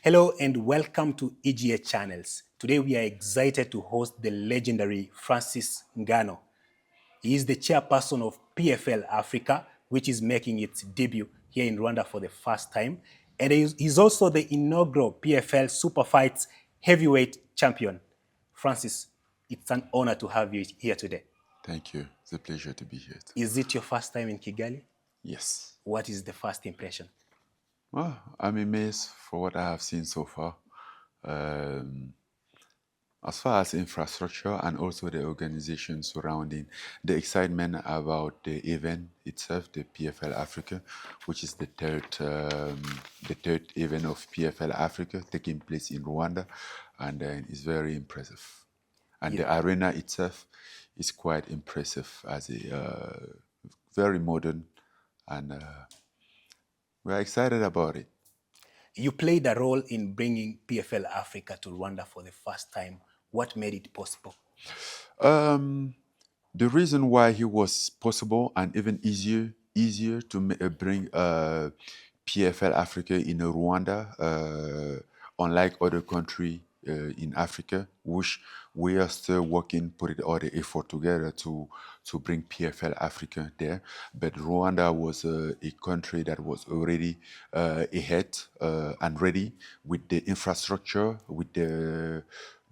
Hello and welcome to EGA Channels. Today we are excited to host the legendary Francis Ngannou. He is the chairperson of PFL Africa, which is making its debut here in Rwanda for the first time. And he's also the inaugural PFL Super Fights heavyweight champion. Francis, it's an honor to have you here today. Thank you. It's a pleasure to be here. Is it your first time in Kigali? Yes. What is the first impression? Well, I'm amazed for what I have seen so far. Um, as far as infrastructure and also the organization surrounding the excitement about the event itself, the PFL Africa, which is the third event of PFL Africa taking place in Rwanda, and then it's very impressive. And Yeah. the arena itself is quite impressive as a very modern, and we're excited about it. You played a role in bringing PFL Africa to Rwanda for the first time. What made it possible? Um, the reason why he was possible and even easier to bring PFL Africa in Rwanda, unlike other country in Africa, which we are still working, put it all the effort together to bring PFL Africa there. But Rwanda was a country that was already ahead and ready with the infrastructure, with the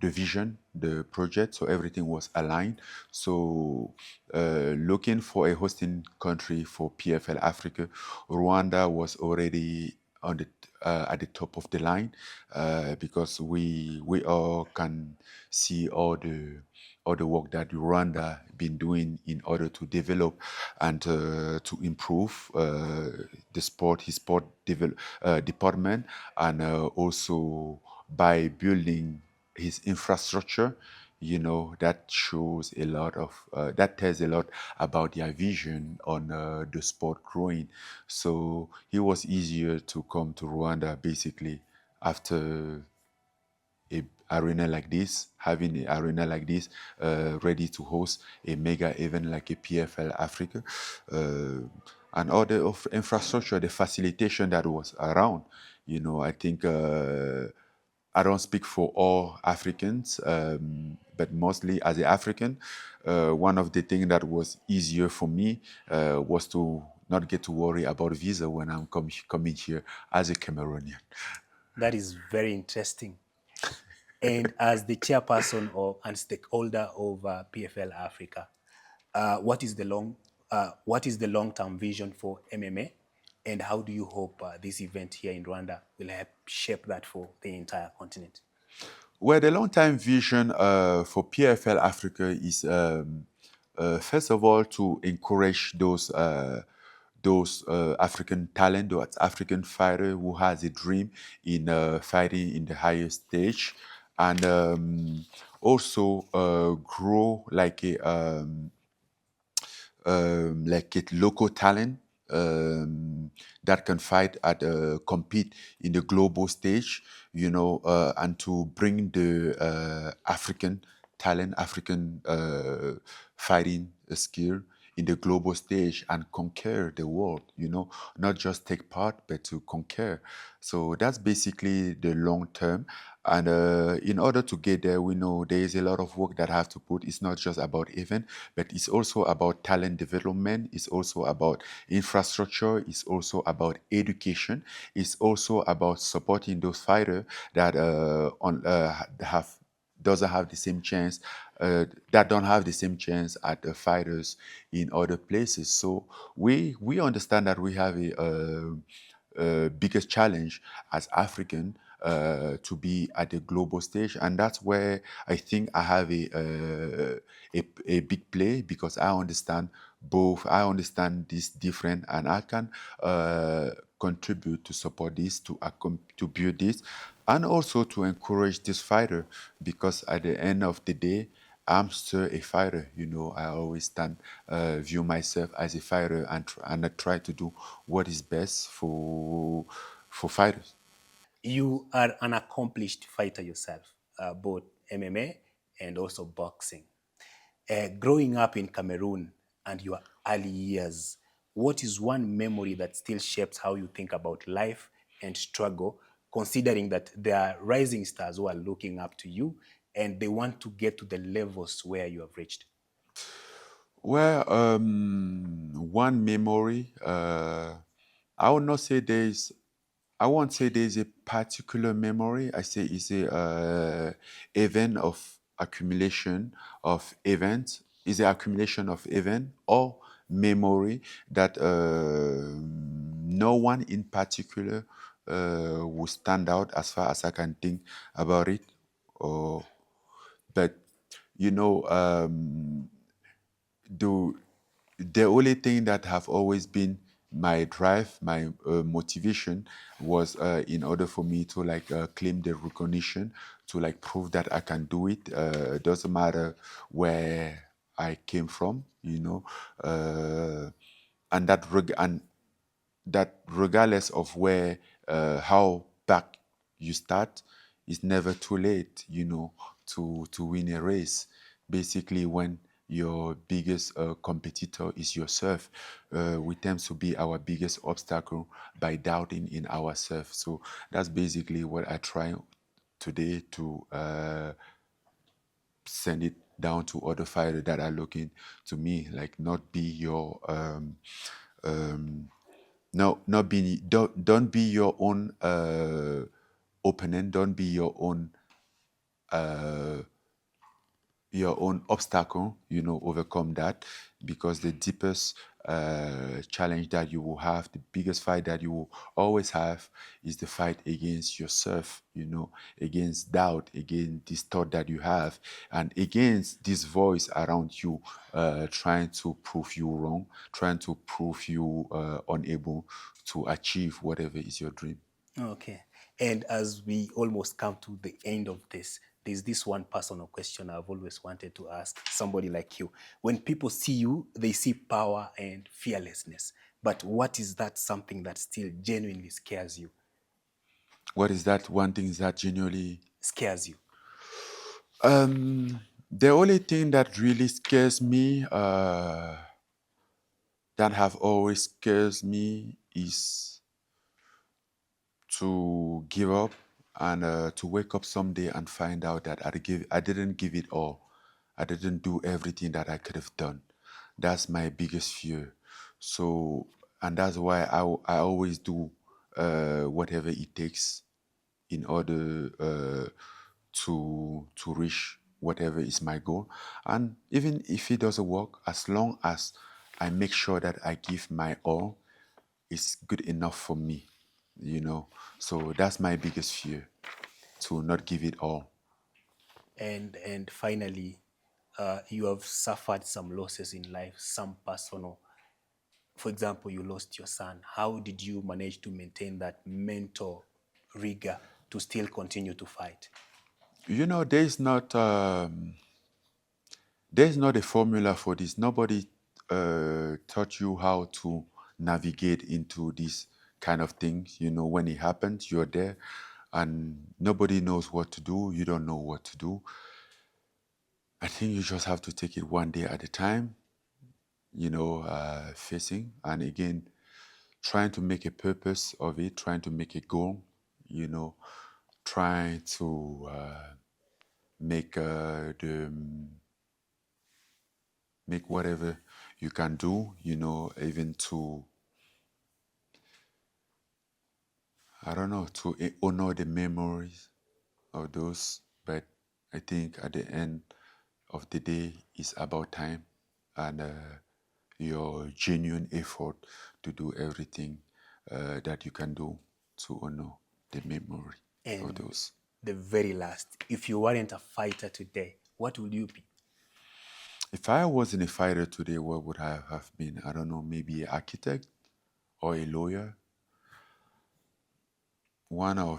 vision, the project, so everything was aligned. So looking for a hosting country for PFL Africa, Rwanda was already on the at the top of the line because we all can see all the work that Rwanda been doing in order to develop and to improve the sport, his sport department, and also by building his infrastructure, that shows a lot of that tells a lot about their vision on the sport growing. So it was easier to come to Rwanda basically after a arena like this, having an arena like this ready to host a mega event like a PFL Africa, uh, and all the infrastructure, the facilitation that was around. I think I don't speak for all Africans, but mostly as an African, one of the things that was easier for me was to not get to worry about visa when I'm coming here as a Cameroonian. That is very interesting. And as the chairperson and stakeholder of PFL Africa, what is the long-term vision for MMA, and how do you hope this event here in Rwanda will help shape that for the entire continent? Well, the long-time vision for PFL Africa is first of all to encourage those African talent, those African fighter who has a dream in fighting in the highest stage, and also grow like a local talent that can fight at compete in the global stage, and to bring the African talent, African fighting skill in the global stage and conquer the world, not just take part, but to conquer. So that's basically the long term. And in order to get there, we know there is a lot of work that have to put. It's not just about event, but it's also about talent development. It's also about infrastructure. It's also about education. It's also about supporting those fighters that have doesn't have the same chance, that don't have the same chance at the fighters in other places. So we understand that we have a biggest challenge as African to be at the global stage, and that's where I think I have a big play because I understand both. I understand this different, and I can contribute to support this, to build this, and also to encourage this fighter because at the end of the day, I'm still a fighter. I always view myself as a fighter, and I try to do what is best for fighters. You are an accomplished fighter yourself, both MMA and also boxing. Growing up in Cameroon and your early years, what is one memory that still shapes how you think about life and struggle considering that there are rising stars who are looking up to you and they want to get to the levels where you have reached? Well, one memory, I would not say there's, I won't say there's a particular memory. I say it's a event of accumulation of events. Is the accumulation of event or memory that no one in particular will stand out as far as I can think about it. Or, but you know, the the only thing that have always been my drive, my motivation was in order for me to like claim the recognition, to like prove that I can do it. Doesn't matter where I came from, you know, and that regardless of where how back you start, it's never too late, you know, to win a race. Basically, when your biggest competitor is yourself, we tend to be our biggest obstacle by doubting in ourselves. So that's basically what I try today to send it down to other fighters that are looking to me, like not be your no, not be, don't be your own opponent. Don't be uh, your own obstacle. You know, overcome that, because the deepest challenge that you will have, the biggest fight that you will always have, is the fight against yourself. You know, against doubt, against this thought that you have, and against this voice around you, trying to prove you wrong, trying to prove you unable to achieve whatever is your dream. Okay. And as we almost come to the end of this, there's this one personal question I've always wanted to ask somebody like you. When people see you, they see power and fearlessness. But what is that something that still genuinely scares you? What is that one thing that genuinely Scares you? the only thing that really scares me, that have always scares me, is to give up and to wake up someday and find out that I didn't give it all. I didn't do everything that I could have done. That's my biggest fear. So, and that's why I always do whatever it takes in order to reach whatever is my goal. And even if it doesn't work, as long as I make sure that I give my all, it's good enough for me, you know. So that's my biggest fear, to not give it all. And finally, you have suffered some losses in life, some personal. For example, you lost your son. How did you manage to maintain that mental rigor to still continue to fight? You know, there's not a formula for this. Nobody taught you how to navigate into these kind of things. You know, when it happens, you're there, and nobody knows what to do. You don't know what to do. I think you just have to take it one day at a time, you know, facing, and again, trying to make a purpose of it, trying to make a goal, you know, trying to make make whatever you can do, you know, even to, I don't know, to honor the memories of those. But I think at the end of the day, it's about time and your genuine effort to do everything that you can do to honor the memory of And those. the very last, if you weren't a fighter today, what would you be? If I wasn't a fighter today, what would I have been? I don't know, maybe an architect or a lawyer, one or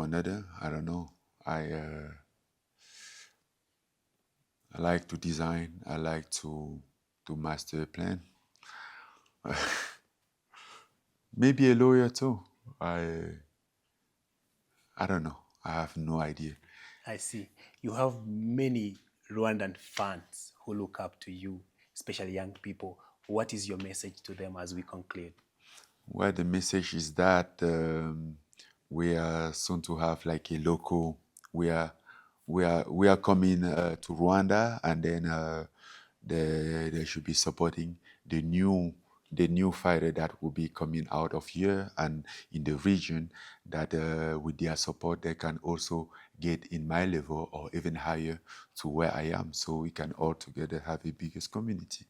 another. I don't know. I like to design. I like to master a plan. Maybe a lawyer too. I don't know. I have no idea. I see. You have many Rwandan fans who look up to you, especially young people. What is your message to them as we conclude? Well, the message is that we are soon to have like a local. We are coming to Rwanda, and then they should be supporting the new fighter that will be coming out of here and in the region, that with their support they can also get in my level or even higher to where I am, so we can all together have a biggest community.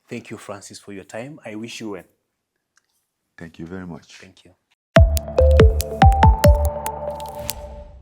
Thank you, Francis, for your time. I wish you well. Thank you very much. Thank you.